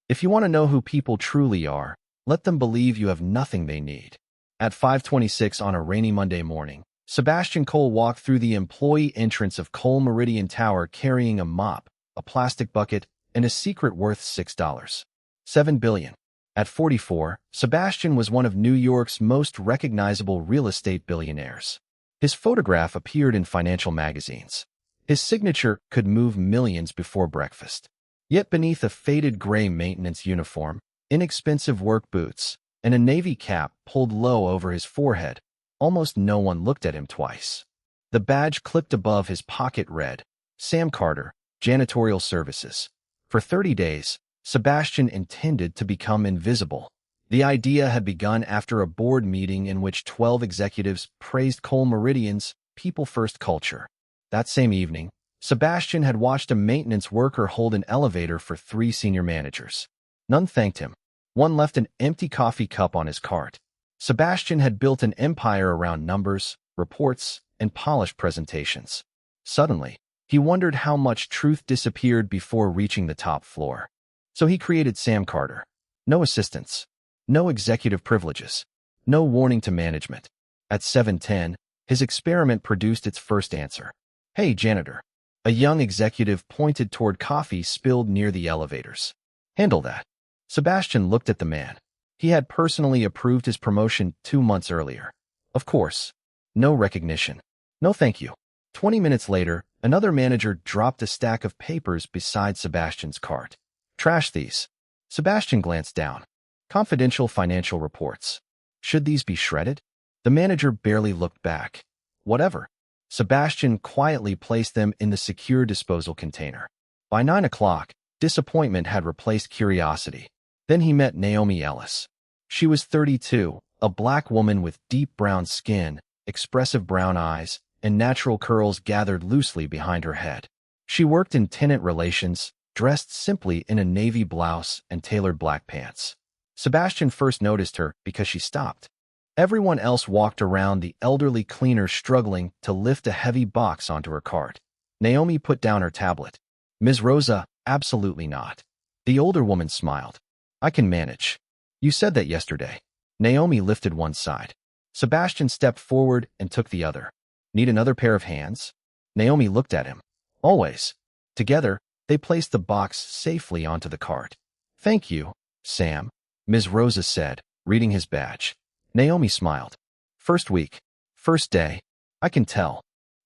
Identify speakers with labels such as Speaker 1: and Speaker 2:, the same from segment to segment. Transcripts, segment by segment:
Speaker 1: If you want to know who people truly are, let them believe you have nothing they need. At 5:26 on a rainy Monday morning, Sebastian Cole walked through the employee entrance of Cole Meridian Tower carrying a mop, a plastic bucket, and a secret worth $6.7 billion. At 44, Sebastian was one of New York's most recognizable real estate billionaires. His photograph appeared in financial magazines. His signature could move millions before breakfast. Yet beneath a faded gray maintenance uniform, inexpensive work boots, and a navy cap pulled low over his forehead, almost no one looked at him twice. The badge clipped above his pocket read, Sam Carter, Janitorial Services. For 30 days, Sebastian intended to become invisible. The idea had begun after a board meeting in which 12 executives praised Cole Meridian's people-first culture. That same evening, Sebastian had watched a maintenance worker hold an elevator for 3 senior managers. None thanked him. One left an empty coffee cup on his cart. Sebastian had built an empire around numbers, reports, and polished presentations. Suddenly, he wondered how much truth disappeared before reaching the top floor. So he created Sam Carter. No assistants. No executive privileges. No warning to management. At 7:10, his experiment produced its first answer. Hey, janitor. A young executive pointed toward coffee spilled near the elevators. Handle that. Sebastian looked at the man. He had personally approved his promotion 2 months earlier. Of course. No recognition. No thank you. 20 minutes later, another manager dropped a stack of papers beside Sebastian's cart. Trash these. Sebastian glanced down. Confidential financial reports. Should these be shredded? The manager barely looked back. Whatever. Sebastian quietly placed them in the secure disposal container. By 9 o'clock, disappointment had replaced curiosity. Then he met Naomi Ellis. She was 32, a black woman with deep brown skin, expressive brown eyes, and natural curls gathered loosely behind her head. She worked in tenant relations, dressed simply in a navy blouse and tailored black pants. Sebastian first noticed her because she stopped. Everyone else walked around the elderly cleaner struggling to lift a heavy box onto her cart. Naomi put down her tablet. Ms. Rosa, absolutely not. The older woman smiled. I can manage. You said that yesterday. Naomi lifted one side. Sebastian stepped forward and took the other. Need another pair of hands? Naomi looked at him. Always. Together, they placed the box safely onto the cart. Thank you, Sam, Ms. Rosa said, reading his badge. Naomi smiled. First week. First day. I can tell.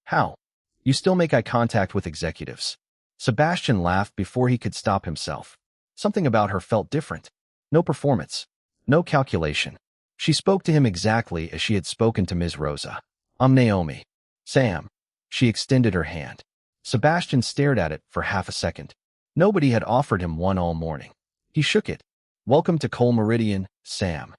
Speaker 1: How? You still make eye contact with executives. Sebastian laughed before he could stop himself. Something about her felt different. No performance. No calculation. She spoke to him exactly as she had spoken to Ms. Rosa. I'm Naomi. Sam. She extended her hand. Sebastian stared at it for half a second. Nobody had offered him one all morning. He shook it. Welcome to Cole Meridian, Sam.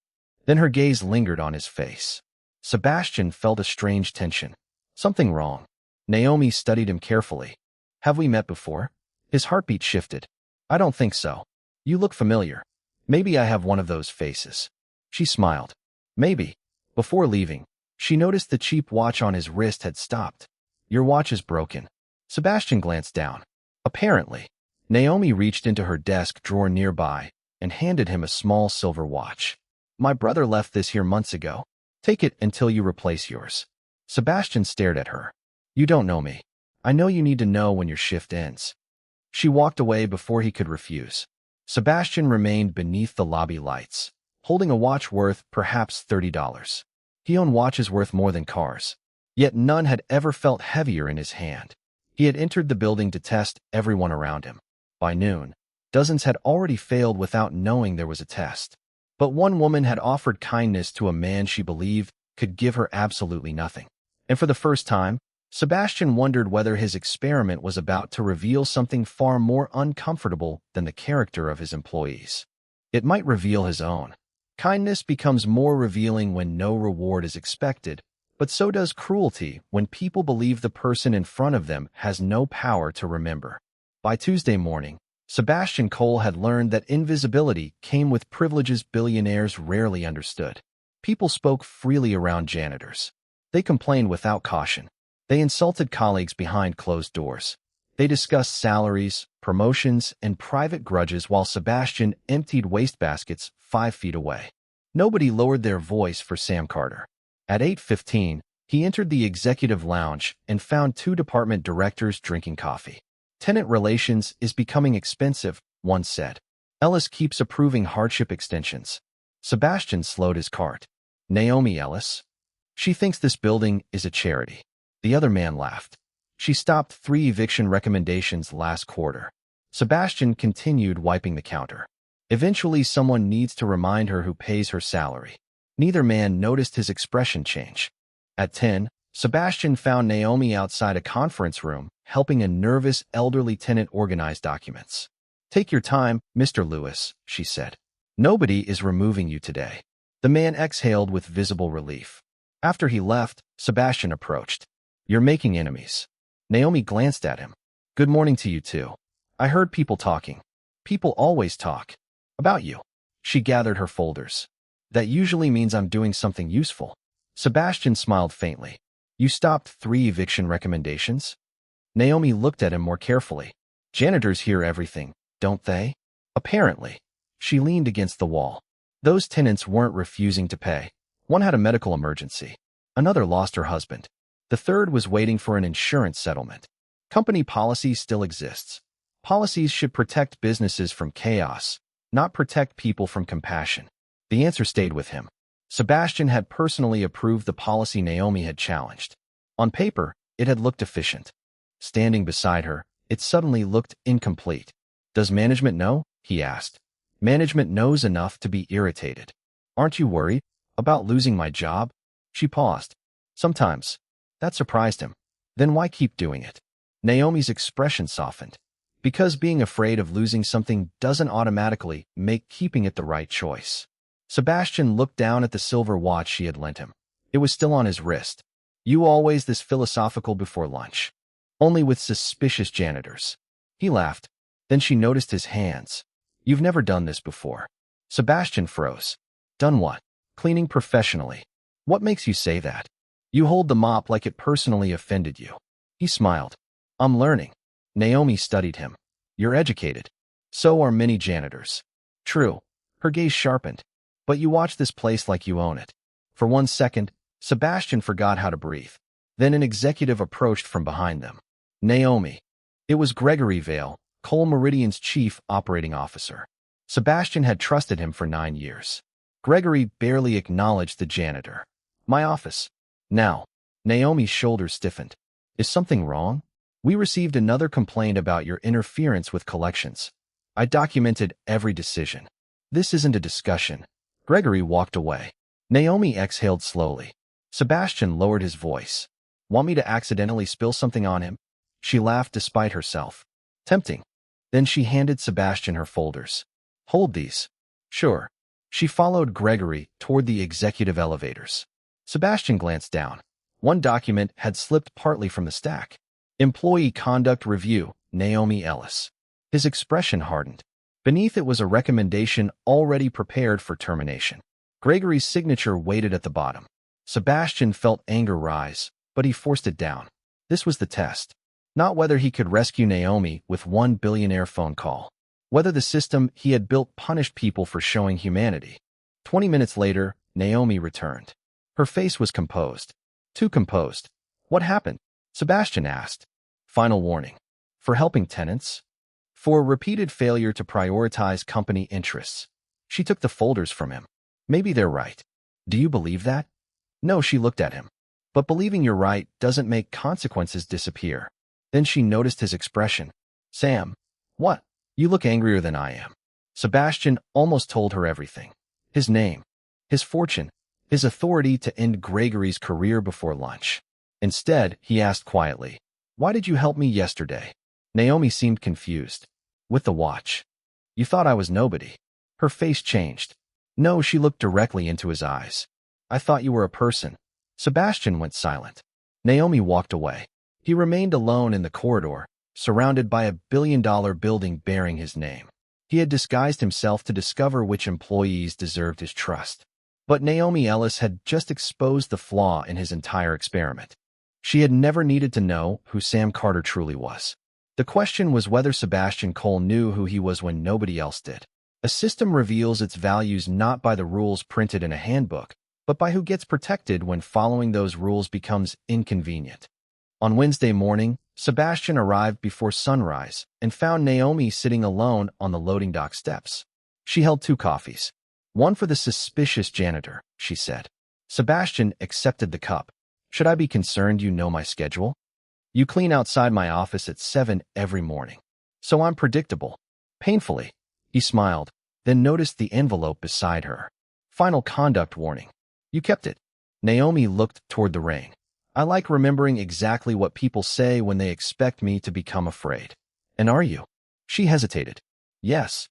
Speaker 1: Then her gaze lingered on his face. Sebastian felt a strange tension. Something wrong. Naomi studied him carefully. Have we met before? His heartbeat shifted. I don't think so. You look familiar. Maybe I have one of those faces. She smiled. Maybe. Before leaving, she noticed the cheap watch on his wrist had stopped. Your watch is broken. Sebastian glanced down. Apparently. Naomi reached into her desk drawer nearby and handed him a small silver watch. My brother left this here months ago. Take it until you replace yours. Sebastian stared at her. You don't know me. I know you need to know when your shift ends. She walked away before he could refuse. Sebastian remained beneath the lobby lights, holding a watch worth perhaps $30. He owned watches worth more than cars. Yet none had ever felt heavier in his hand. He had entered the building to test everyone around him. By noon, dozens had already failed without knowing there was a test. But one woman had offered kindness to a man she believed could give her absolutely nothing. And for the first time, Sebastian wondered whether his experiment was about to reveal something far more uncomfortable than the character of his employees. It might reveal his own. Kindness becomes more revealing when no reward is expected, but so does cruelty when people believe the person in front of them has no power to remember. By Tuesday morning, Sebastian Cole had learned that invisibility came with privileges billionaires rarely understood. People spoke freely around janitors. They complained without caution. They insulted colleagues behind closed doors. They discussed salaries, promotions, and private grudges while Sebastian emptied wastebaskets 5 feet away. Nobody lowered their voice for Sam Carter. At 8:15, he entered the executive lounge and found two department directors drinking coffee. Tenant relations is becoming expensive, one said. Ellis keeps approving hardship extensions. Sebastian slowed his cart. Naomi Ellis? She thinks this building is a charity. The other man laughed. She stopped 3 eviction recommendations last quarter. Sebastian continued wiping the counter. Eventually, someone needs to remind her who pays her salary. Neither man noticed his expression change. At 10, Sebastian found Naomi outside a conference room, helping a nervous elderly tenant organize documents. "Take your time, Mr. Lewis," she said. "Nobody is removing you today." The man exhaled with visible relief. After he left, Sebastian approached. "You're making enemies." Naomi glanced at him. "Good morning to you too. I heard people talking. People always talk. About you." She gathered her folders. "That usually means I'm doing something useful." Sebastian smiled faintly. "You stopped 3 eviction recommendations?" Naomi looked at him more carefully. "Janitors hear everything, don't they?" "Apparently." She leaned against the wall. "Those tenants weren't refusing to pay. One had a medical emergency. Another lost her husband. The third was waiting for an insurance settlement. Company policy still exists. Policies should protect businesses from chaos, not protect people from compassion." The answer stayed with him. Sebastian had personally approved the policy Naomi had challenged. On paper, it had looked efficient. Standing beside her, it suddenly looked incomplete. "Does management know?" he asked. "Management knows enough to be irritated. Aren't you worried about losing my job?" She paused. "Sometimes." That surprised him. "Then why keep doing it?" Naomi's expression softened. "Because being afraid of losing something doesn't automatically make keeping it the right choice." Sebastian looked down at the silver watch she had lent him. It was still on his wrist. "You always this philosophical before lunch?" "Only with suspicious janitors." He laughed. Then she noticed his hands. "You've never done this before." Sebastian froze. "Done what?" "Cleaning professionally." "What makes you say that?" "You hold the mop like it personally offended you." He smiled. "I'm learning." Naomi studied him. "You're educated. So are many janitors." "True." Her gaze sharpened. "But you watch this place like you own it." For 1 second, Sebastian forgot how to breathe. Then an executive approached from behind them. "Naomi." It was Gregory Vale, Cole Meridian's chief operating officer. Sebastian had trusted him for 9 years. Gregory barely acknowledged the janitor. "My office." "Now." Naomi's shoulders stiffened. "Is something wrong?" "We received another complaint about your interference with collections. I documented every decision." "This isn't a discussion." Gregory walked away. Naomi exhaled slowly. Sebastian lowered his voice. "Want me to accidentally spill something on him?" She laughed despite herself. "Tempting." Then she handed Sebastian her folders. "Hold these." "Sure." She followed Gregory toward the executive elevators. Sebastian glanced down. One document had slipped partly from the stack. "Employee Conduct Review, Naomi Ellis." His expression hardened. Beneath it was a recommendation already prepared for termination. Gregory's signature waited at the bottom. Sebastian felt anger rise, but he forced it down. This was the test. Not whether he could rescue Naomi with one billionaire phone call. Whether the system he had built punished people for showing humanity. 20 minutes later, Naomi returned. Her face was composed. Too composed. "What happened?" Sebastian asked. "Final warning. For helping tenants. For repeated failure to prioritize company interests." She took the folders from him. "Maybe they're right." "Do you believe that?" "No," she looked at him. "But believing you're right doesn't make consequences disappear." Then she noticed his expression. "Sam." "What?" "You look angrier than I am." Sebastian almost told her everything. His name. His fortune. His authority to end Gregory's career before lunch. Instead, he asked quietly, "Why did you help me yesterday?" Naomi seemed confused. "With the watch. You thought I was nobody." Her face changed. "No," she looked directly into his eyes. "I thought you were a person." Sebastian went silent. Naomi walked away. He remained alone in the corridor, surrounded by a billion-dollar building bearing his name. He had disguised himself to discover which employees deserved his trust. But Naomi Ellis had just exposed the flaw in his entire experiment. She had never needed to know who Sam Carter truly was. The question was whether Sebastian Cole knew who he was when nobody else did. A system reveals its values not by the rules printed in a handbook, but by who gets protected when following those rules becomes inconvenient. On Wednesday morning, Sebastian arrived before sunrise and found Naomi sitting alone on the loading dock steps. She held 2 coffees. One for the suspicious janitor, she said. Sebastian accepted the cup. Should I be concerned you know my schedule? You clean outside my office at 7 every morning. So I'm predictable. Painfully. He smiled, then noticed the envelope beside her. Final conduct warning. You kept it. Naomi looked toward the ring. I like remembering exactly what people say when they expect me to become afraid. And are you? She hesitated. Yes.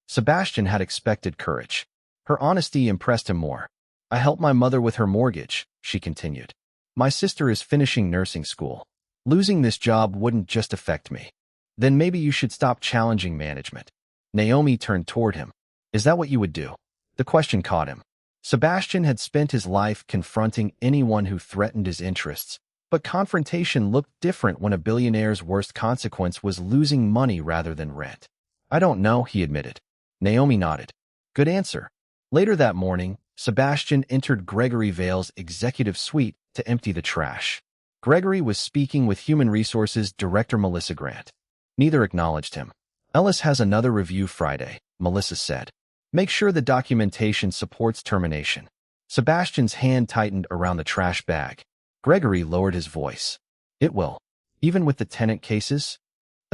Speaker 1: Sebastian had expected courage. Her honesty impressed him more. I helped my mother with her mortgage, she continued. My sister is finishing nursing school. Losing this job wouldn't just affect me. Then maybe you should stop challenging management. Naomi turned toward him. Is that what you would do? The question caught him. Sebastian had spent his life confronting anyone who threatened his interests, but confrontation looked different when a billionaire's worst consequence was losing money rather than rent. I don't know, he admitted. Naomi nodded. Good answer. Later that morning, Sebastian entered Gregory Vale's executive suite to empty the trash. Gregory was speaking with Human Resources Director Melissa Grant. Neither acknowledged him. Ellis has another review Friday, Melissa said. Make sure the documentation supports termination. Sebastian's hand tightened around the trash bag. Gregory lowered his voice. It will. Even with the tenant cases?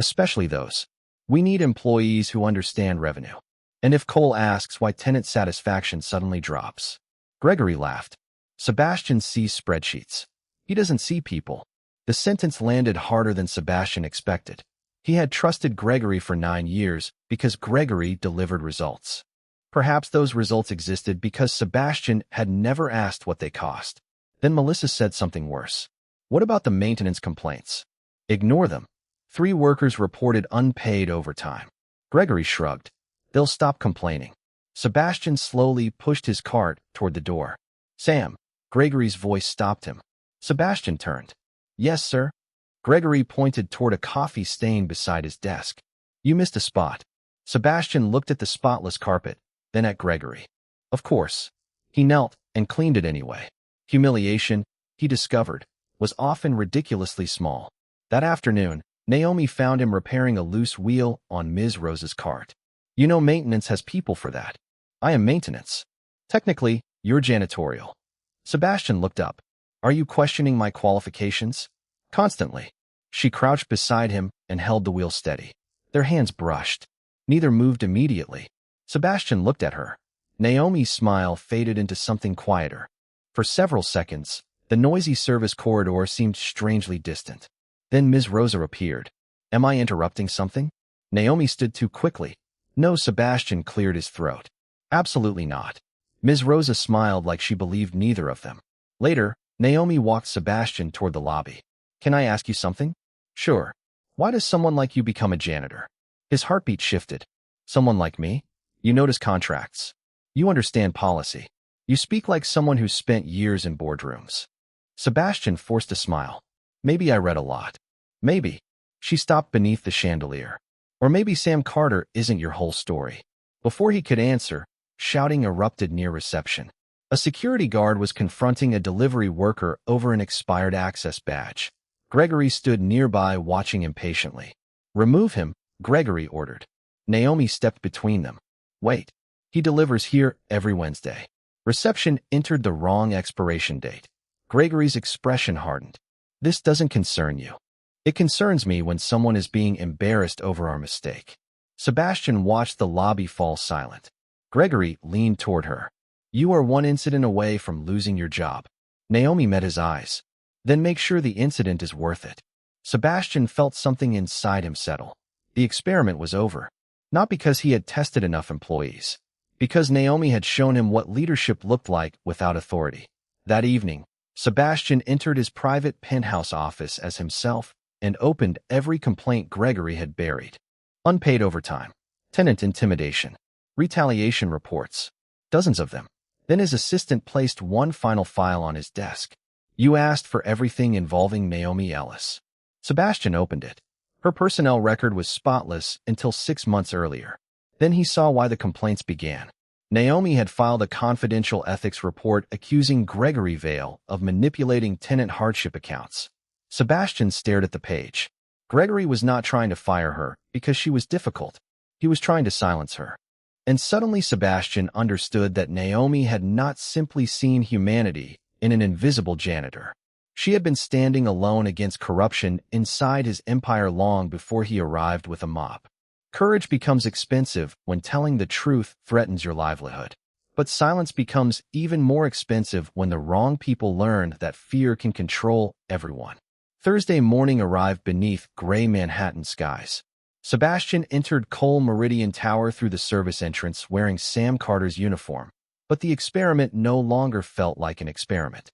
Speaker 1: Especially those. We need employees who understand revenue. And if Cole asks why tenant satisfaction suddenly drops. Gregory laughed. Sebastian sees spreadsheets. He doesn't see people. The sentence landed harder than Sebastian expected. He had trusted Gregory for 9 years because Gregory delivered results. Perhaps those results existed because Sebastian had never asked what they cost. Then Melissa said something worse. What about the maintenance complaints? Ignore them. 3 workers reported unpaid overtime. Gregory shrugged. They'll stop complaining. Sebastian slowly pushed his cart toward the door. Sam. Gregory's voice stopped him. Sebastian turned. Yes, sir. Gregory pointed toward a coffee stain beside his desk. You missed a spot. Sebastian looked at the spotless carpet, then at Gregory. Of course. He knelt and cleaned it anyway. Humiliation, he discovered, was often ridiculously small. That afternoon, Naomi found him repairing a loose wheel on Ms. Rose's cart. You know maintenance has people for that. I am maintenance. Technically, you're janitorial. Sebastian looked up. Are you questioning my qualifications? Constantly. She crouched beside him and held the wheel steady. Their hands brushed. Neither moved immediately. Sebastian looked at her. Naomi's smile faded into something quieter. For several seconds, the noisy service corridor seemed strangely distant. Then Ms. Rosa appeared. Am I interrupting something? Naomi stood too quickly. No, Sebastian cleared his throat. Absolutely not. Ms. Rosa smiled like she believed neither of them. Later, Naomi walked Sebastian toward the lobby. Can I ask you something? Sure. Why does someone like you become a janitor? His heartbeat shifted. Someone like me? You notice contracts. You understand policy. You speak like someone who's spent years in boardrooms. Sebastian forced a smile. Maybe I read a lot. Maybe. She stopped beneath the chandelier. Or maybe Sam Carter isn't your whole story. Before he could answer, shouting erupted near reception. A security guard was confronting a delivery worker over an expired access badge. Gregory stood nearby watching impatiently. Remove him, Gregory ordered. Naomi stepped between them. Wait. He delivers here every Wednesday. Reception entered the wrong expiration date. Gregory's expression hardened. This doesn't concern you. It concerns me when someone is being embarrassed over our mistake. Sebastian watched the lobby fall silent. Gregory leaned toward her. You are one incident away from losing your job. Naomi met his eyes. Then make sure the incident is worth it. Sebastian felt something inside him settle. The experiment was over. Not because he had tested enough employees. Because Naomi had shown him what leadership looked like without authority. That evening, Sebastian entered his private penthouse office as himself and opened every complaint Gregory had buried. Unpaid overtime, tenant intimidation, retaliation reports, dozens of them. Then his assistant placed one final file on his desk. You asked for everything involving Naomi Ellis. Sebastian opened it. Her personnel record was spotless until 6 months earlier. Then he saw why the complaints began. Naomi had filed a confidential ethics report accusing Gregory Vale of manipulating tenant hardship accounts. Sebastian stared at the page. Gregory was not trying to fire her because she was difficult. He was trying to silence her. And suddenly Sebastian understood that Naomi had not simply seen humanity in an invisible janitor. She had been standing alone against corruption inside his empire long before he arrived with a mop. Courage becomes expensive when telling the truth threatens your livelihood. But silence becomes even more expensive when the wrong people learn that fear can control everyone. Thursday morning arrived beneath gray Manhattan skies. Sebastian entered Cole Meridian Tower through the service entrance wearing Sam Carter's uniform. But the experiment no longer felt like an experiment.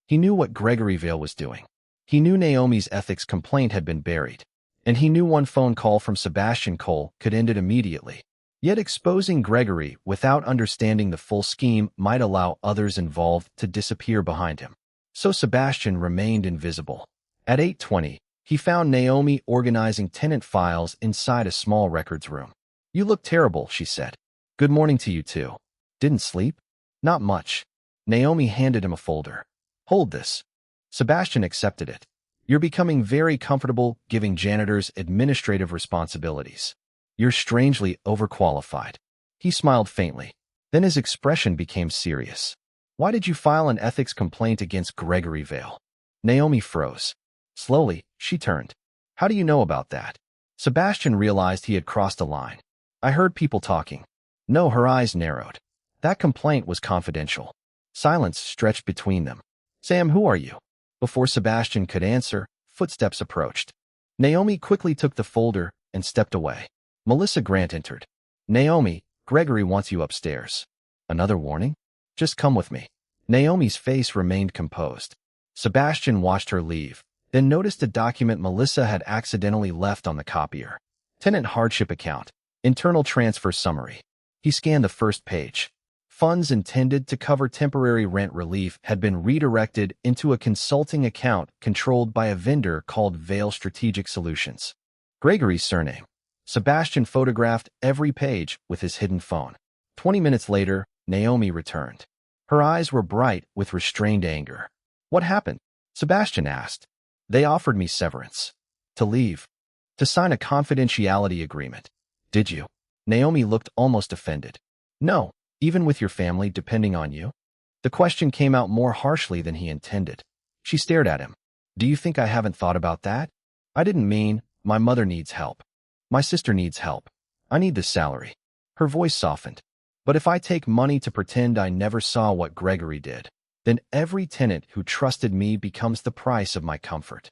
Speaker 1: He knew what Gregory Vale was doing. He knew Naomi's ethics complaint had been buried. And he knew one phone call from Sebastian Cole could end it immediately. Yet exposing Gregory without understanding the full scheme might allow others involved to disappear behind him. So Sebastian remained invisible. At 8:20, he found Naomi organizing tenant files inside a small records room. "You look terrible," she said. "Good morning to you too. Didn't sleep?" "Not much." Naomi handed him a folder. "Hold this." Sebastian accepted it. "You're becoming very comfortable giving janitors administrative responsibilities. You're strangely overqualified." He smiled faintly. Then his expression became serious. "Why did you file an ethics complaint against Gregory Vale?" Naomi froze. Slowly, she turned. "How do you know about that?" Sebastian realized he had crossed a line. "I heard people talking." No, her eyes narrowed. That complaint was confidential. Silence stretched between them. "Sam, who are you?" Before Sebastian could answer, footsteps approached. Naomi quickly took the folder and stepped away. Melissa Grant entered. "Naomi, Gregory wants you upstairs." "Another warning?" "Just come with me." Naomi's face remained composed. Sebastian watched her leave, then noticed a document Melissa had accidentally left on the copier. Tenant hardship account. Internal transfer summary. He scanned the first page. Funds intended to cover temporary rent relief had been redirected into a consulting account controlled by a vendor called Vale Strategic Solutions. Gregory's surname. Sebastian photographed every page with his hidden phone. 20 minutes later, Naomi returned. Her eyes were bright with restrained anger. "What happened?" Sebastian asked. "They offered me severance. To leave. To sign a confidentiality agreement." "Did you?" Naomi looked almost offended. "No. Even with your family depending on you?" The question came out more harshly than he intended. She stared at him. "Do you think I haven't thought about that? I didn't mean, my mother needs help. My sister needs help. I need this salary." Her voice softened. "But if I take money to pretend I never saw what Gregory did, then every tenant who trusted me becomes the price of my comfort."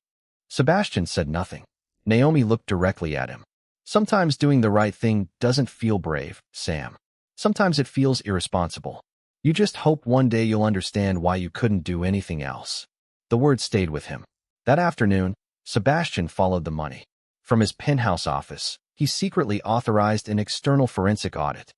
Speaker 1: Sebastian said nothing. Naomi looked directly at him. "Sometimes doing the right thing doesn't feel brave, Sam. Sometimes it feels irresponsible. You just hope one day you'll understand why you couldn't do anything else." The words stayed with him. That afternoon, Sebastian followed the money. From his penthouse office, he secretly authorized an external forensic audit.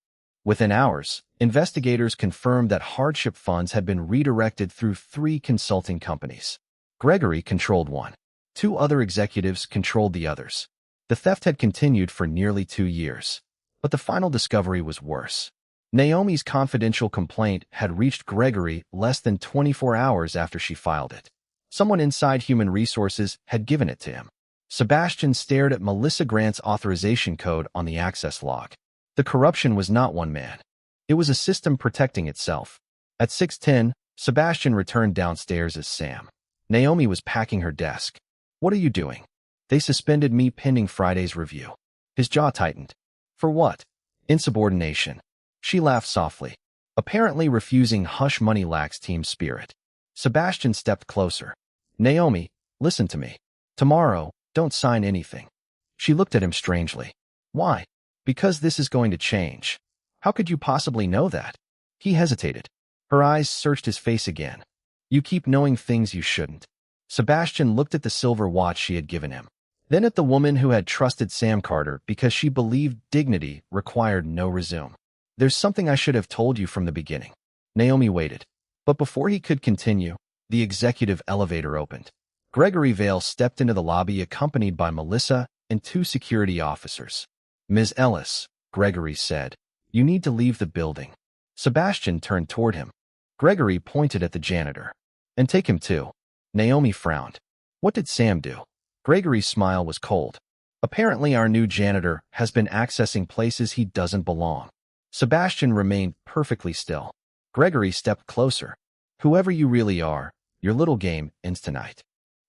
Speaker 1: Within hours, investigators confirmed that hardship funds had been redirected through 3 consulting companies. Gregory controlled one. 2 other executives controlled the others. The theft had continued for nearly 2 years. But the final discovery was worse. Naomi's confidential complaint had reached Gregory less than 24 hours after she filed it. Someone inside Human Resources had given it to him. Sebastian stared at Melissa Grant's authorization code on the access log. The corruption was not one man. It was a system protecting itself. At 6:10, Sebastian returned downstairs as Sam. Naomi was packing her desk. "What are you doing?" "They suspended me pending Friday's review." His jaw tightened. "For what?" "Insubordination." She laughed softly. Apparently refusing hush money lacks team spirit. Sebastian stepped closer. "Naomi, listen to me. Tomorrow, don't sign anything." She looked at him strangely. "Why?" "Because this is going to change." "How could you possibly know that?" He hesitated. Her eyes searched his face again. "You keep knowing things you shouldn't." Sebastian looked at the silver watch she had given him. Then at the woman who had trusted Sam Carter because she believed dignity required no resume. "There's something I should have told you from the beginning." Naomi waited. But before he could continue, the executive elevator opened. Gregory Vale stepped into the lobby accompanied by Melissa and 2 security officers. "Ms. Ellis," Gregory said, "you need to leave the building." Sebastian turned toward him. Gregory pointed at the janitor. "And take him too." Naomi frowned. "What did Sam do?" Gregory's smile was cold. "Apparently our new janitor has been accessing places he doesn't belong." Sebastian remained perfectly still. Gregory stepped closer. "Whoever you really are, your little game ends tonight."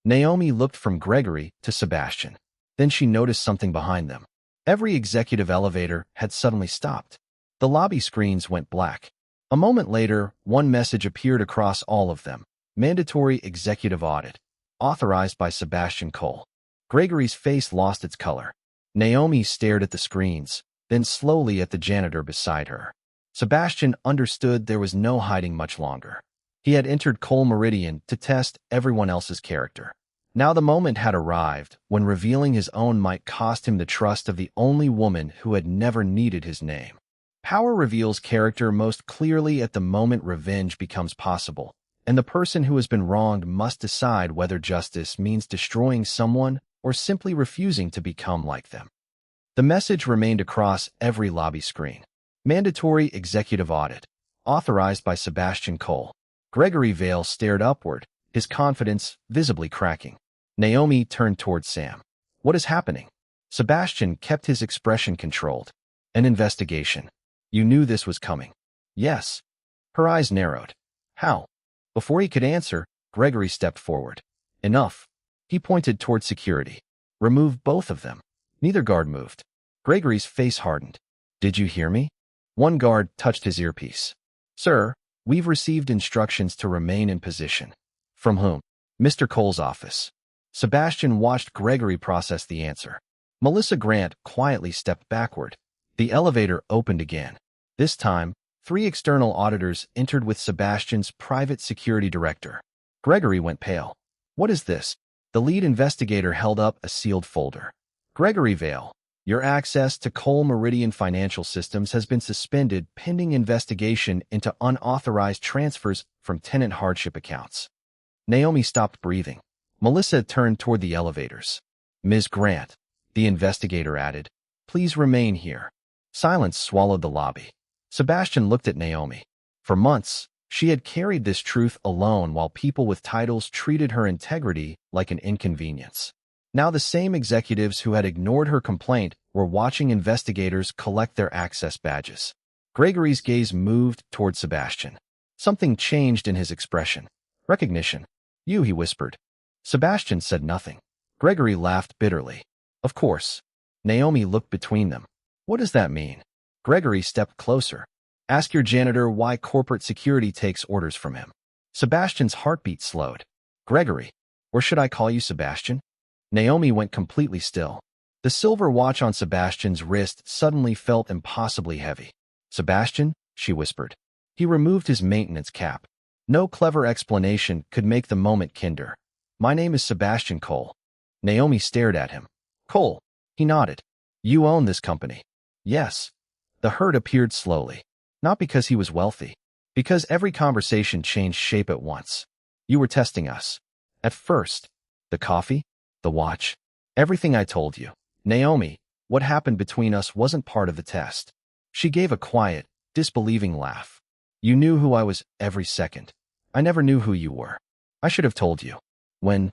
Speaker 1: Naomi looked from Gregory to Sebastian. Then she noticed something behind them. Every executive elevator had suddenly stopped. The lobby screens went black. A moment later, one message appeared across all of them. Mandatory executive audit. Authorized by Sebastian Cole. Gregory's face lost its color. Naomi stared at the screens, then slowly at the janitor beside her. Sebastian understood there was no hiding much longer. He had entered Cole Meridian to test everyone else's character. Now the moment had arrived when revealing his own might cost him the trust of the only woman who had never needed his name. Power reveals character most clearly at the moment revenge becomes possible, and the person who has been wronged must decide whether justice means destroying someone or simply refusing to become like them. The message remained across every lobby screen. Mandatory executive audit. Authorized by Sebastian Cole. Gregory Vale stared upward, his confidence visibly cracking. Naomi turned toward Sam. "What is happening?" Sebastian kept his expression controlled. "An investigation." "You knew this was coming." "Yes." Her eyes narrowed. "How?" Before he could answer, Gregory stepped forward. "Enough." He pointed toward security. "Remove both of them." Neither guard moved. Gregory's face hardened. "Did you hear me?" One guard touched his earpiece. "Sir, we've received instructions to remain in position." "From whom?" "Mr. Cole's office." Sebastian watched Gregory process the answer. Melissa Grant quietly stepped backward. The elevator opened again. This time, 3 external auditors entered with Sebastian's private security director. Gregory went pale. "What is this?" The lead investigator held up a sealed folder. "Gregory Vale, your access to Cole Meridian financial systems has been suspended pending investigation into unauthorized transfers from tenant hardship accounts." Naomi stopped breathing. Melissa turned toward the elevators. "Ms. Grant," the investigator added, "please remain here." Silence swallowed the lobby. Sebastian looked at Naomi. For months, she had carried this truth alone while people with titles treated her integrity like an inconvenience. Now the same executives who had ignored her complaint were watching investigators collect their access badges. Gregory's gaze moved toward Sebastian. Something changed in his expression. "Recognition." "You," he whispered. Sebastian said nothing. Gregory laughed bitterly. "Of course." Naomi looked between them. "What does that mean?" Gregory stepped closer. "Ask your janitor why corporate security takes orders from him." Sebastian's heartbeat slowed. "Gregory, or should I call you Sebastian?" Naomi went completely still. The silver watch on Sebastian's wrist suddenly felt impossibly heavy. "Sebastian," she whispered. He removed his maintenance cap. No clever explanation could make the moment kinder. "My name is Sebastian Cole." Naomi stared at him. "Cole." He nodded. "You own this company." "Yes." The hurt appeared slowly. Not because he was wealthy. Because every conversation changed shape at once. "You were testing us." "At first." "The coffee? The watch? Everything I told you." "Naomi, what happened between us wasn't part of the test." She gave a quiet, disbelieving laugh. "You knew who I was every second. I never knew who you were. I should have told you." "When?"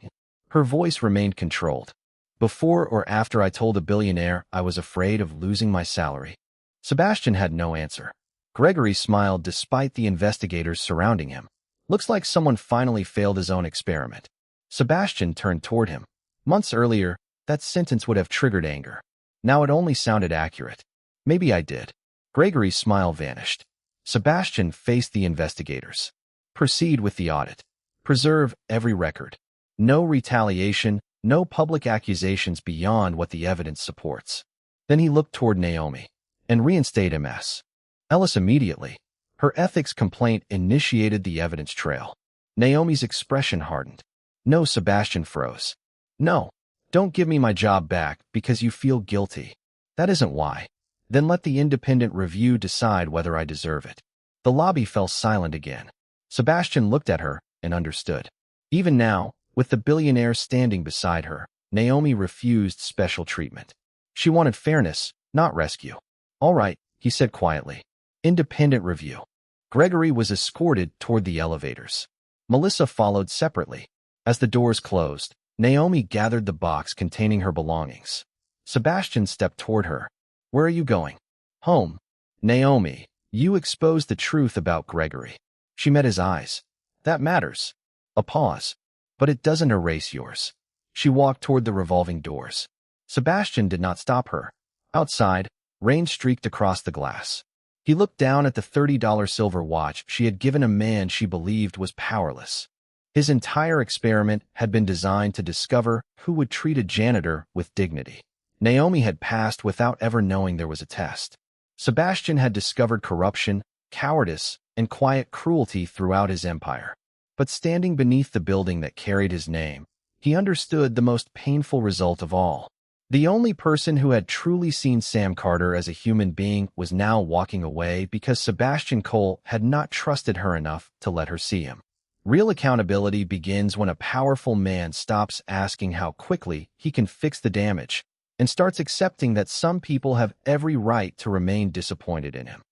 Speaker 1: Her voice remained controlled. "Before or after I told a billionaire I was afraid of losing my salary?" Sebastian had no answer. Gregory smiled despite the investigators surrounding him. "Looks like someone finally failed his own experiment." Sebastian turned toward him. Months earlier, that sentence would have triggered anger. Now it only sounded accurate. "Maybe I did." Gregory's smile vanished. Sebastian faced the investigators. "Proceed with the audit. Preserve every record. No retaliation, no public accusations beyond what the evidence supports." Then he looked toward Naomi. "And reinstate MS. Ellis immediately." Her ethics complaint initiated the evidence trail. Naomi's expression hardened. "No," Sebastian froze. "No. Don't give me my job back because you feel guilty. That isn't why. Then let the independent review decide whether I deserve it." The lobby fell silent again. Sebastian looked at her and understood. Even now, with the billionaire standing beside her, Naomi refused special treatment. She wanted fairness, not rescue. All right, he said quietly. Independent review. Gregory was escorted toward the elevators. Melissa followed separately. As the doors closed, Naomi gathered the box containing her belongings. Sebastian stepped toward her. Where are you going? Home. Naomi, you exposed the truth about Gregory. She met his eyes. That matters. A pause. But it doesn't erase yours. She walked toward the revolving doors. Sebastian did not stop her. Outside, rain streaked across the glass. He looked down at the $30 silver watch she had given a man she believed was powerless. His entire experiment had been designed to discover who would treat a janitor with dignity. Naomi had passed without ever knowing there was a test. Sebastian had discovered corruption, cowardice, and quiet cruelty throughout his empire. But standing beneath the building that carried his name, he understood the most painful result of all. The only person who had truly seen Sam Carter as a human being was now walking away because Sebastian Cole had not trusted her enough to let her see him. Real accountability begins when a powerful man stops asking how quickly he can fix the damage and starts accepting that some people have every right to remain disappointed in him.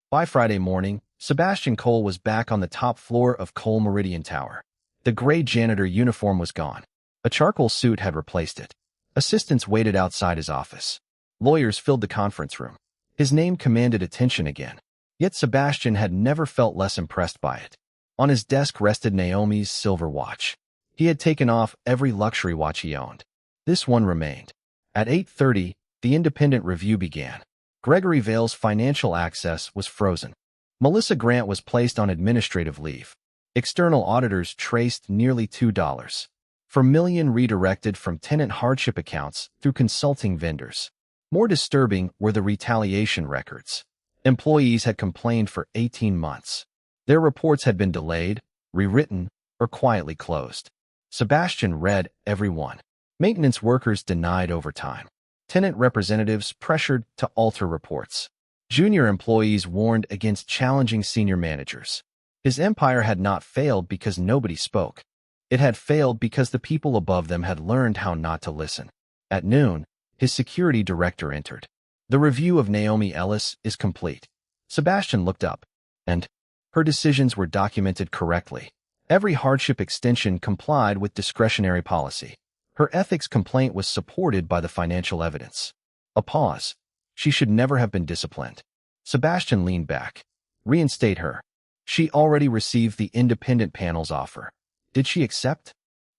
Speaker 1: By Friday morning, Sebastian Cole was back on the top floor of Cole Meridian Tower. The gray janitor uniform was gone. A charcoal suit had replaced it. Assistants waited outside his office. Lawyers filled the conference room. His name commanded attention again. Yet Sebastian had never felt less impressed by it. On his desk rested Naomi's silver watch. He had taken off every luxury watch he owned. This one remained. At 8:30, the independent review began. Gregory Vale's financial access was frozen. Melissa Grant was placed on administrative leave. External auditors traced nearly $2 per million redirected from tenant hardship accounts through consulting vendors. More disturbing were the retaliation records. Employees had complained for 18 months. Their reports had been delayed, rewritten, or quietly closed. Sebastian read every one. Maintenance workers denied overtime. Tenant representatives pressured to alter reports. Junior employees warned against challenging senior managers. His empire had not failed because nobody spoke. It had failed because the people above them had learned how not to listen. At noon, his security director entered. The review of Naomi Ellis is complete. Sebastian looked up, and her decisions were documented correctly. Every hardship extension complied with discretionary policy. Her ethics complaint was supported by the financial evidence. A pause. She should never have been disciplined. Sebastian leaned back. Reinstate her. She already received the independent panel's offer. Did she accept?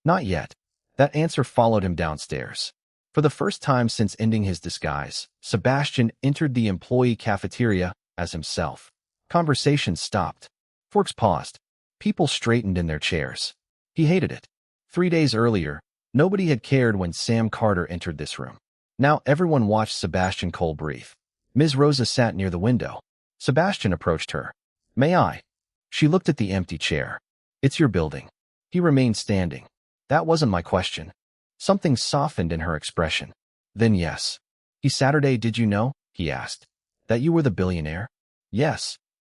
Speaker 1: Not yet. That answer followed him downstairs. For the first time since ending his disguise, Sebastian entered the employee cafeteria as himself. Conversations stopped. Forks paused. People straightened in their chairs. He hated it. 3 days earlier, nobody had cared when Sam Carter entered this room. Now everyone watched Sebastian Cole breathe. Ms. Rosa sat near the window. Sebastian approached her. May I? She looked at the empty chair. It's your building. He remained standing. That wasn't my question. Something softened in her expression. Then yes. Saturday, did you know? He asked. That you were the billionaire? Yes.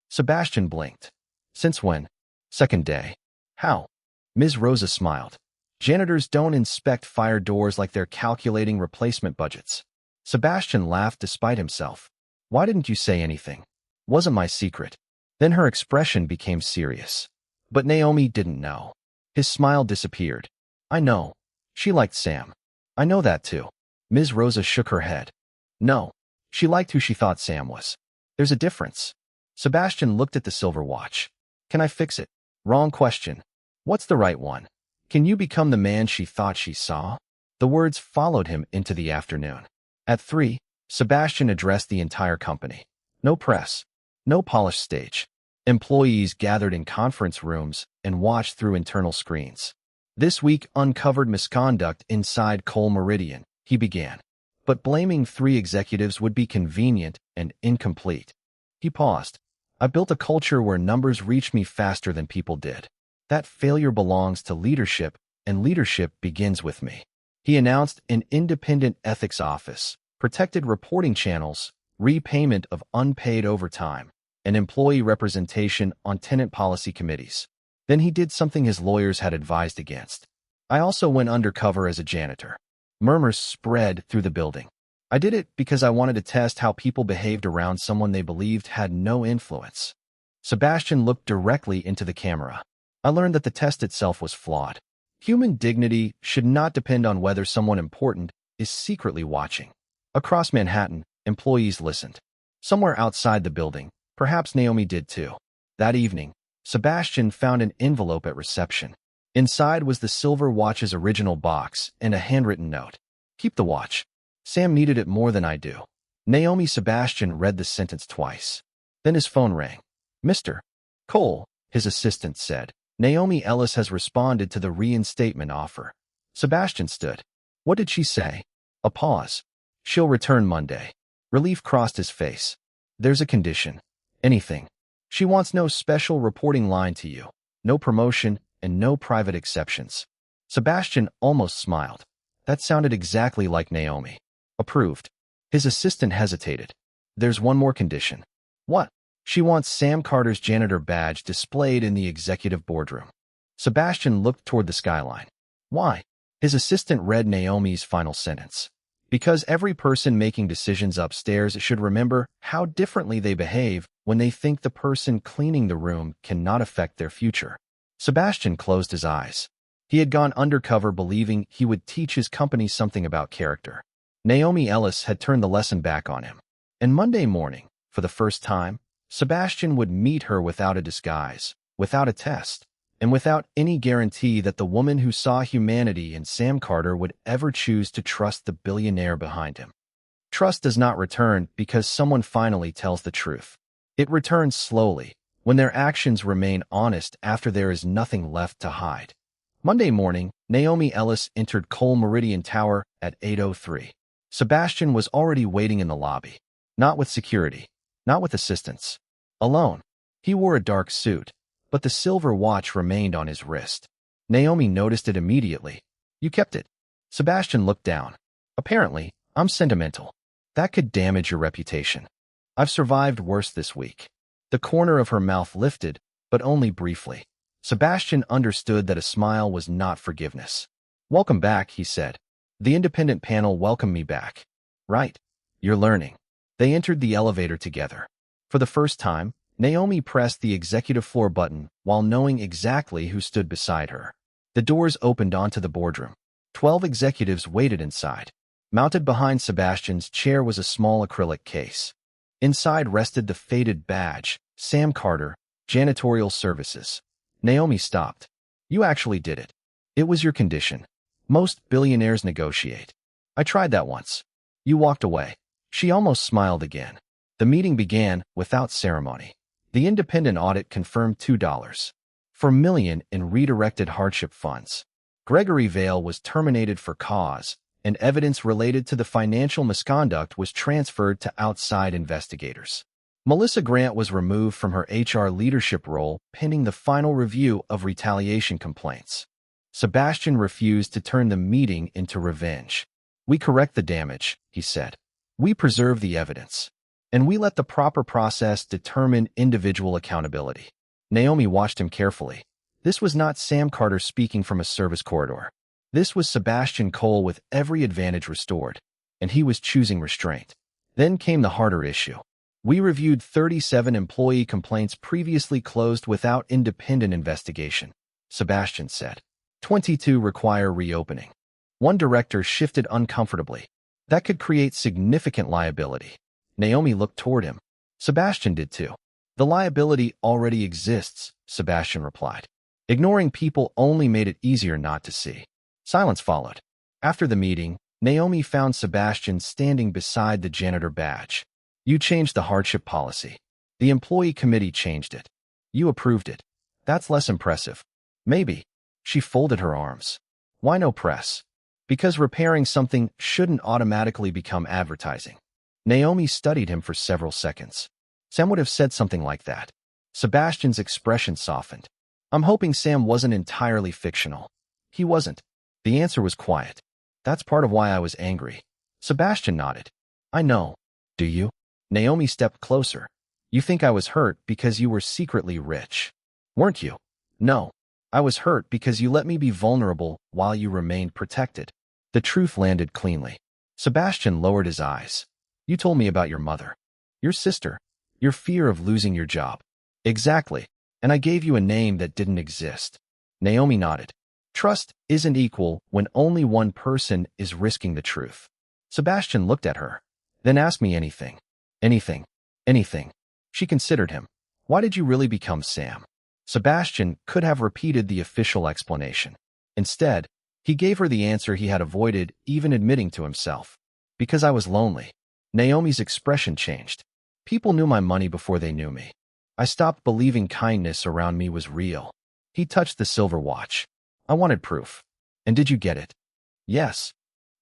Speaker 1: Sebastian blinked. Since when? Second day. How? Ms. Rosa smiled. Janitors don't inspect fire doors like they're calculating replacement budgets. Sebastian laughed despite himself. Why didn't you say anything? Wasn't my secret. Then her expression became serious. But Naomi didn't know. His smile disappeared. I know. She liked Sam. I know that too. Ms. Rosa shook her head. No. She liked who she thought Sam was. There's a difference. Sebastian looked at the silver watch. Can I fix it? Wrong question. What's the right one? Can you become the man she thought she saw? The words followed him into the afternoon. At 3, Sebastian addressed the entire company. No press. No polished stage. Employees gathered in conference rooms and watched through internal screens. This week uncovered misconduct inside Cole Meridian, he began. But blaming 3 executives would be convenient and incomplete. He paused. I built a culture where numbers reached me faster than people did. That failure belongs to leadership, and leadership begins with me. He announced an independent ethics office, protected reporting channels, repayment of unpaid overtime, and employee representation on tenant policy committees. Then he did something his lawyers had advised against. I also went undercover as a janitor. Murmurs spread through the building. I did it because I wanted to test how people behaved around someone they believed had no influence. Sebastian looked directly into the camera. I learned that the test itself was flawed. Human dignity should not depend on whether someone important is secretly watching. Across Manhattan, employees listened. Somewhere outside the building, perhaps Naomi did too. That evening, Sebastian found an envelope at reception. Inside was the silver watch's original box and a handwritten note. Keep the watch. Sam needed it more than I do. Naomi. Sebastian read the sentence twice. Then his phone rang. Mr. Cole, his assistant said. Naomi Ellis has responded to the reinstatement offer. Sebastian stood. What did she say? A pause. She'll return Monday. Relief crossed his face. There's a condition. Anything. She wants no special reporting line to you, no promotion, and no private exceptions. Sebastian almost smiled. That sounded exactly like Naomi. Approved. His assistant hesitated. There's one more condition. What? She wants Sam Carter's janitor badge displayed in the executive boardroom. Sebastian looked toward the skyline. Why? His assistant read Naomi's final sentence. Because every person making decisions upstairs should remember how differently they behave when they think the person cleaning the room cannot affect their future. Sebastian closed his eyes. He had gone undercover believing he would teach his company something about character. Naomi Ellis had turned the lesson back on him. And Monday morning, for the first time, Sebastian would meet her without a disguise, without a test, and without any guarantee that the woman who saw humanity in Sam Carter would ever choose to trust the billionaire behind him. Trust does not return because someone finally tells the truth. It returns slowly, when their actions remain honest after there is nothing left to hide. Monday morning, Naomi Ellis entered Cole Meridian Tower at 8:03. Sebastian was already waiting in the lobby. Not with security, not with assistants. Alone. He wore a dark suit, but the silver watch remained on his wrist. Naomi noticed it immediately. You kept it. Sebastian looked down. Apparently, I'm sentimental. That could damage your reputation. I've survived worse this week. The corner of her mouth lifted, but only briefly. Sebastian understood that a smile was not forgiveness. Welcome back, he said. The independent panel welcomed me back. Right. You're learning. They entered the elevator together. For the first time, Naomi pressed the executive floor button while knowing exactly who stood beside her. The doors opened onto the boardroom. 12 executives waited inside. Mounted behind Sebastian's chair was a small acrylic case. Inside rested the faded badge, Sam Carter, Janitorial Services. Naomi stopped. You actually did it. It was your condition. Most billionaires negotiate. I tried that once. You walked away. She almost smiled again. The meeting began without ceremony. The independent audit confirmed $2.4 million in redirected hardship funds. Gregory Vale was terminated for cause, and evidence related to the financial misconduct was transferred to outside investigators. Melissa Grant was removed from her HR leadership role pending the final review of retaliation complaints. Sebastian refused to turn the meeting into revenge. We correct the damage, he said. We preserve the evidence. And we let the proper process determine individual accountability. Naomi watched him carefully. This was not Sam Carter speaking from a service corridor. This was Sebastian Cole with every advantage restored, and he was choosing restraint. Then came the harder issue. We reviewed 37 employee complaints previously closed without independent investigation, Sebastian said. 22 require reopening. One director shifted uncomfortably. That could create significant liability. Naomi looked toward him. Sebastian did too. The liability already exists, Sebastian replied. Ignoring people only made it easier not to see. Silence followed. After the meeting, Naomi found Sebastian standing beside the janitor badge. You changed the hardship policy. The employee committee changed it. You approved it. That's less impressive. Maybe. She folded her arms. Why no press? Because repairing something shouldn't automatically become advertising. Naomi studied him for several seconds. Sam would have said something like that. Sebastian's expression softened. I'm hoping Sam wasn't entirely fictional. He wasn't. The answer was quiet. That's part of why I was angry. Sebastian nodded. I know. Do you? Naomi stepped closer. You think I was hurt because you were secretly rich. Weren't you? No. I was hurt because you let me be vulnerable while you remained protected. The truth landed cleanly. Sebastian lowered his eyes. You told me about your mother. Your sister. Your fear of losing your job. Exactly. And I gave you a name that didn't exist. Naomi nodded. Trust isn't equal when only one person is risking the truth. Sebastian looked at her. Then asked me anything. Anything. Anything. She considered him. Why did you really become Sam? Sebastian could have repeated the official explanation. Instead, he gave her the answer he had avoided even admitting to himself. Because I was lonely. Naomi's expression changed. People knew my money before they knew me. I stopped believing kindness around me was real. He touched the silver watch. I wanted proof. And did you get it? Yes.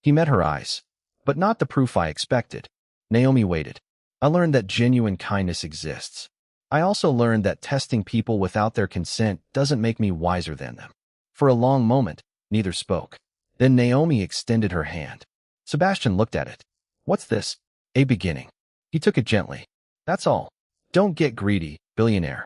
Speaker 1: He met her eyes. But not the proof I expected. Naomi waited. I learned that genuine kindness exists. I also learned that testing people without their consent doesn't make me wiser than them. For a long moment, neither spoke. Then Naomi extended her hand. Sebastian looked at it. What's this? A beginning. He took it gently. That's all. Don't get greedy, billionaire.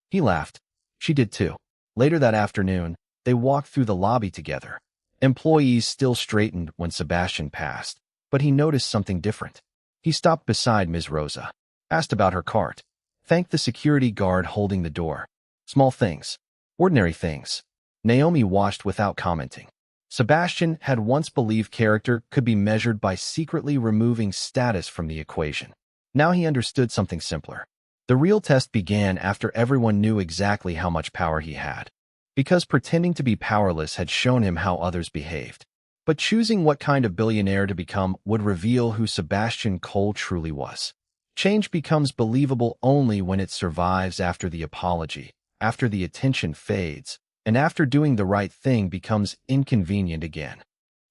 Speaker 1: He laughed. She did too. Later that afternoon, they walked through the lobby together. Employees still straightened when Sebastian passed, but he noticed something different. He stopped beside Ms. Rosa, asked about her cart, thanked the security guard holding the door. Small things. Ordinary things. Naomi watched without commenting. Sebastian had once believed character could be measured by secretly removing status from the equation. Now he understood something simpler. The real test began after everyone knew exactly how much power he had. Because pretending to be powerless had shown him how others behaved. But choosing what kind of billionaire to become would reveal who Sebastian Cole truly was. Change becomes believable only when it survives after the apology, after the attention fades, and after doing the right thing becomes inconvenient again.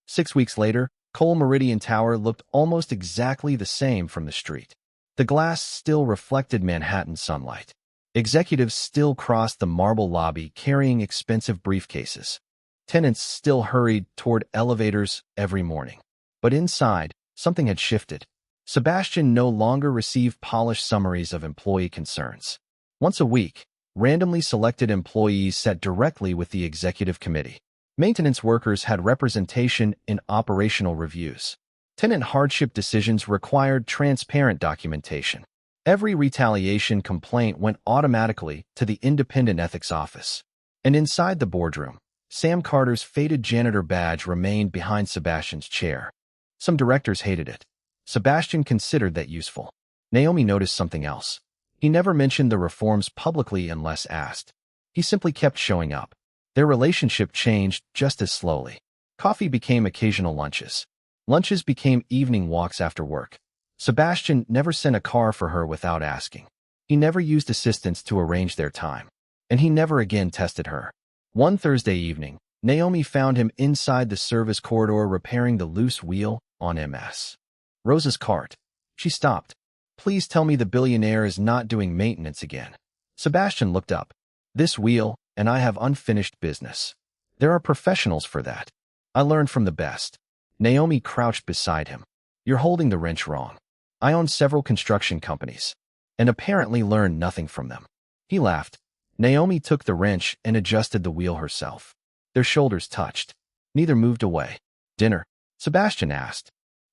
Speaker 1: 6 weeks later, Cole Meridian Tower looked almost exactly the same from the street. The glass still reflected Manhattan sunlight. Executives still crossed the marble lobby carrying expensive briefcases. Tenants still hurried toward elevators every morning. But inside, something had shifted. Sebastian no longer received polished summaries of employee concerns. Once a week, randomly selected employees sat directly with the executive committee. Maintenance workers had representation in operational reviews. Tenant hardship decisions required transparent documentation. Every retaliation complaint went automatically to the independent ethics office. And inside the boardroom, Sam Carter's faded janitor badge remained behind Sebastian's chair. Some directors hated it. Sebastian considered that useful. Naomi noticed something else. He never mentioned the reforms publicly unless asked. He simply kept showing up. Their relationship changed just as slowly. Coffee became occasional lunches. Lunches became evening walks after work. Sebastian never sent a car for her without asking. He never used assistants to arrange their time. And he never again tested her. One Thursday evening, Naomi found him inside the service corridor repairing the loose wheel on MS. Rosa's cart. She stopped. Please tell me the billionaire is not doing maintenance again. Sebastian looked up. This wheel, and I have unfinished business. There are professionals for that. I learned from the best. Naomi crouched beside him. You're holding the wrench wrong. I own several construction companies, and apparently learned nothing from them. He laughed. Naomi took the wrench and adjusted the wheel herself. Their shoulders touched. Neither moved away. Dinner? Sebastian asked.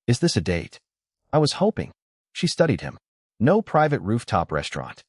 Speaker 1: Is this a date? I was hoping. She studied him. No private rooftop restaurant.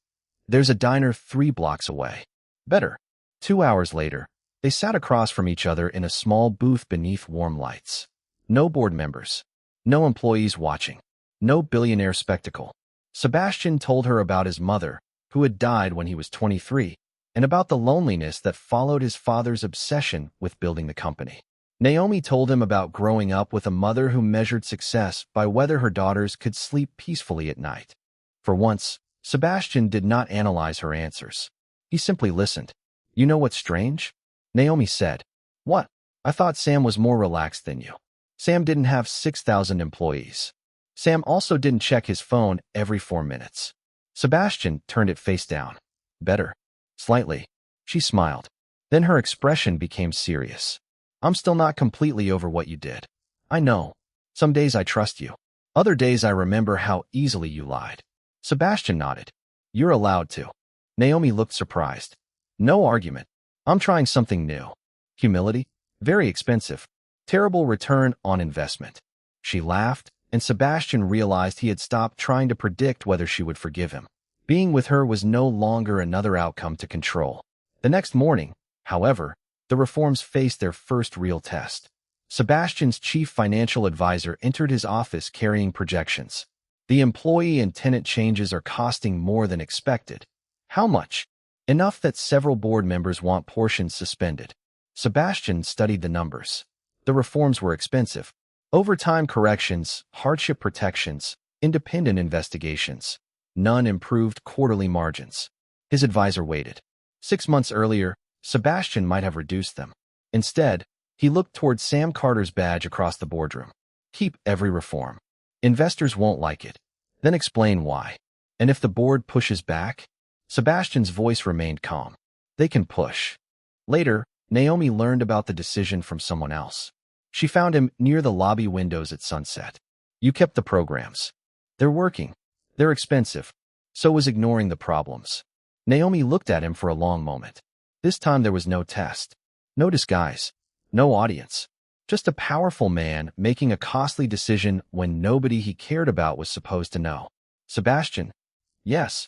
Speaker 1: There's a diner 3 blocks away. Better. 2 hours later, they sat across from each other in a small booth beneath warm lights. No board members. No employees watching. No billionaire spectacle. Sebastian told her about his mother, who had died when he was 23, and about the loneliness that followed his father's obsession with building the company. Naomi told him about growing up with a mother who measured success by whether her daughters could sleep peacefully at night. For once, Sebastian did not analyze her answers. He simply listened. You know what's strange? Naomi said. What? I thought Sam was more relaxed than you. Sam didn't have 6,000 employees. Sam also didn't check his phone every 4 minutes. Sebastian turned it face down. Better. Slightly. She smiled. Then her expression became serious. I'm still not completely over what you did. I know. Some days I trust you. Other days I remember how easily you lied. Sebastian nodded. You're allowed to. Naomi looked surprised. No argument. I'm trying something new. Humility? Very expensive. Terrible return on investment. She laughed, and Sebastian realized he had stopped trying to predict whether she would forgive him. Being with her was no longer another outcome to control. The next morning, however, the reforms faced their first real test. Sebastian's chief financial advisor entered his office carrying projections. The employee and tenant changes are costing more than expected. How much? Enough that several board members want portions suspended. Sebastian studied the numbers. The reforms were expensive. Overtime corrections, hardship protections, independent investigations. None improved quarterly margins. His advisor waited. 6 months earlier, Sebastian might have reduced them. Instead, he looked toward Sam Carter's badge across the boardroom. Keep every reform. Investors won't like it. Then explain why. And if the board pushes back? Sebastian's voice remained calm. They can push. Later, Naomi learned about the decision from someone else. She found him near the lobby windows at sunset. You kept the programs. They're working. They're expensive. So was ignoring the problems. Naomi looked at him for a long moment. This time there was no test. No disguise. No audience. Just a powerful man making a costly decision when nobody he cared about was supposed to know. Sebastian? Yes.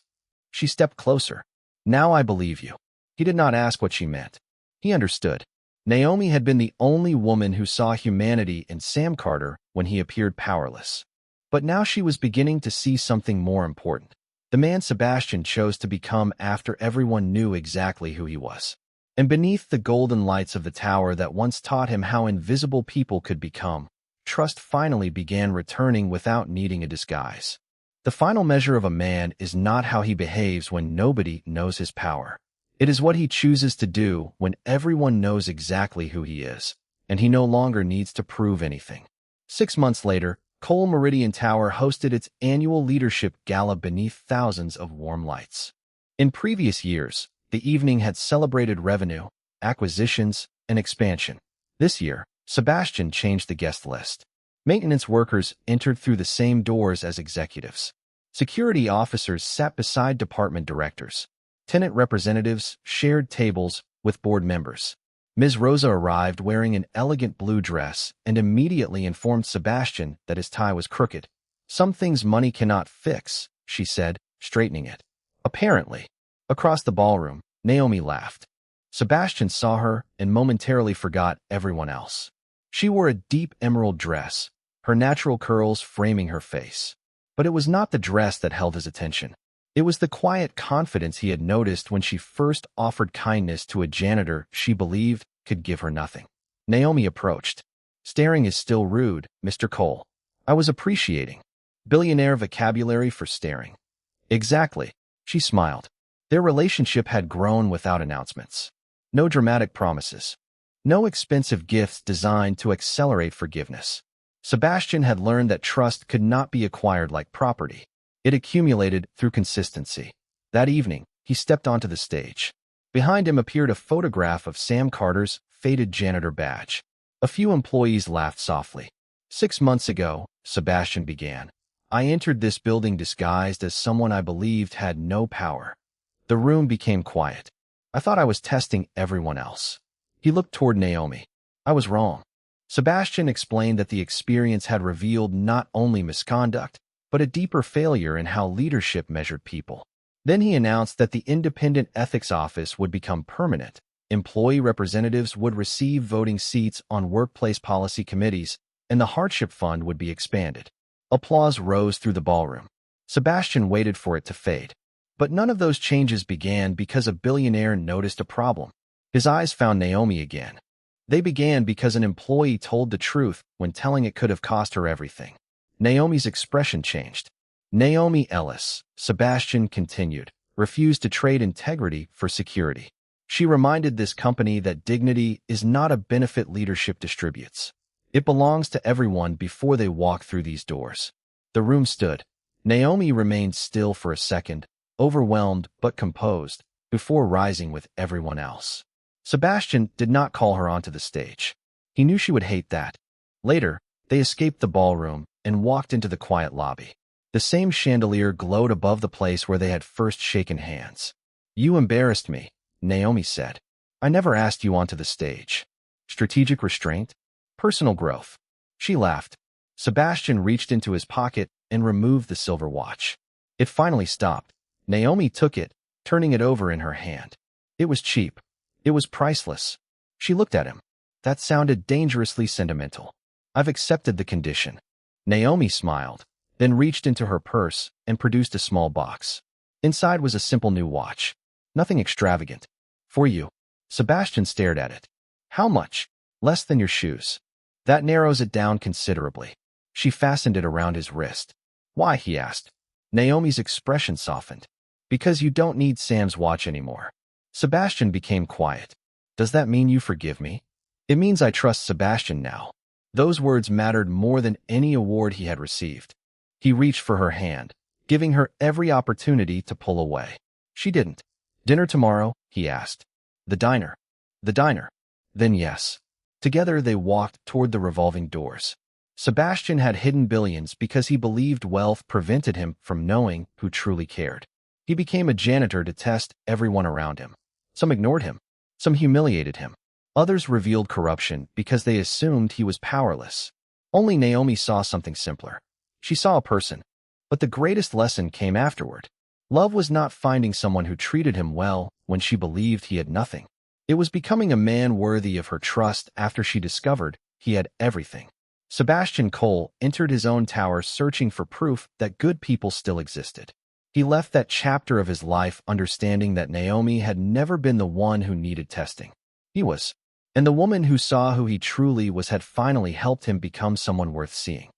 Speaker 1: She stepped closer. Now I believe you. He did not ask what she meant. He understood. Naomi had been the only woman who saw humanity in Sam Carter when he appeared powerless. But now she was beginning to see something more important. The man Sebastian chose to become after everyone knew exactly who he was. And beneath the golden lights of the tower that once taught him how invisible people could become, trust finally began returning without needing a disguise. The final measure of a man is not how he behaves when nobody knows his power. It is what he chooses to do when everyone knows exactly who he is, and he no longer needs to prove anything. 6 months later, Cole Meridian Tower hosted its annual leadership gala beneath thousands of warm lights. In previous years, the evening had celebrated revenue, acquisitions, and expansion. This year, Sebastian changed the guest list. Maintenance workers entered through the same doors as executives. Security officers sat beside department directors. Tenant representatives shared tables with board members. Ms. Rosa arrived wearing an elegant blue dress and immediately informed Sebastian that his tie was crooked. Some things money cannot fix, she said, straightening it. Apparently. Across the ballroom, Naomi laughed. Sebastian saw her and momentarily forgot everyone else. She wore a deep emerald dress, her natural curls framing her face. But it was not the dress that held his attention. It was the quiet confidence he had noticed when she first offered kindness to a janitor she believed could give her nothing. Naomi approached. Staring is still rude, Mr. Cole. I was appreciating. Billionaire vocabulary for staring. Exactly. She smiled. Their relationship had grown without announcements. No dramatic promises. No expensive gifts designed to accelerate forgiveness. Sebastian had learned that trust could not be acquired like property. It accumulated through consistency. That evening, he stepped onto the stage. Behind him appeared a photograph of Sam Carter's faded janitor badge. A few employees laughed softly. 6 months ago, Sebastian began. I entered this building disguised as someone I believed had no power. The room became quiet. I thought I was testing everyone else. He looked toward Naomi. I was wrong. Sebastian explained that the experience had revealed not only misconduct, but a deeper failure in how leadership measured people. Then he announced that the Independent Ethics Office would become permanent. Employee representatives would receive voting seats on workplace policy committees, and the hardship fund would be expanded. Applause rose through the ballroom. Sebastian waited for it to fade. But none of those changes began because a billionaire noticed a problem. His eyes found Naomi again. They began because an employee told the truth when telling it could have cost her everything. Naomi's expression changed. Naomi Ellis, Sebastian continued, refused to trade integrity for security. She reminded this company that dignity is not a benefit leadership distributes. It belongs to everyone before they walk through these doors. The room stood. Naomi remained still for a second, overwhelmed but composed, before rising with everyone else. Sebastian did not call her onto the stage. He knew she would hate that. Later, they escaped the ballroom and walked into the quiet lobby. The same chandelier glowed above the place where they had first shaken hands. You embarrassed me, Naomi said. I never asked you onto the stage. Strategic restraint? Personal growth. She laughed. Sebastian reached into his pocket and removed the silver watch. It finally stopped. Naomi took it, turning it over in her hand. It was cheap. It was priceless. She looked at him. That sounded dangerously sentimental. I've accepted the condition. Naomi smiled, then reached into her purse and produced a small box. Inside was a simple new watch. Nothing extravagant. For you. Sebastian stared at it. How much? Less than your shoes. That narrows it down considerably. She fastened it around his wrist. Why? He asked. Naomi's expression softened. Because you don't need Sam's watch anymore. Sebastian became quiet. Does that mean you forgive me? It means I trust Sebastian now. Those words mattered more than any award he had received. He reached for her hand, giving her every opportunity to pull away. She didn't. Dinner tomorrow? He asked. The diner. The diner. Then yes. Together they walked toward the revolving doors. Sebastian had hidden billions because he believed wealth prevented him from knowing who truly cared. He became a janitor to test everyone around him. Some ignored him. Some humiliated him. Others revealed corruption because they assumed he was powerless. Only Naomi saw something simpler. She saw a person. But the greatest lesson came afterward. Love was not finding someone who treated him well when she believed he had nothing. It was becoming a man worthy of her trust after she discovered he had everything. Sebastian Cole entered his own tower searching for proof that good people still existed. He left that chapter of his life understanding that Naomi had never been the one who needed testing. He was. And the woman who saw who he truly was had finally helped him become someone worth seeing.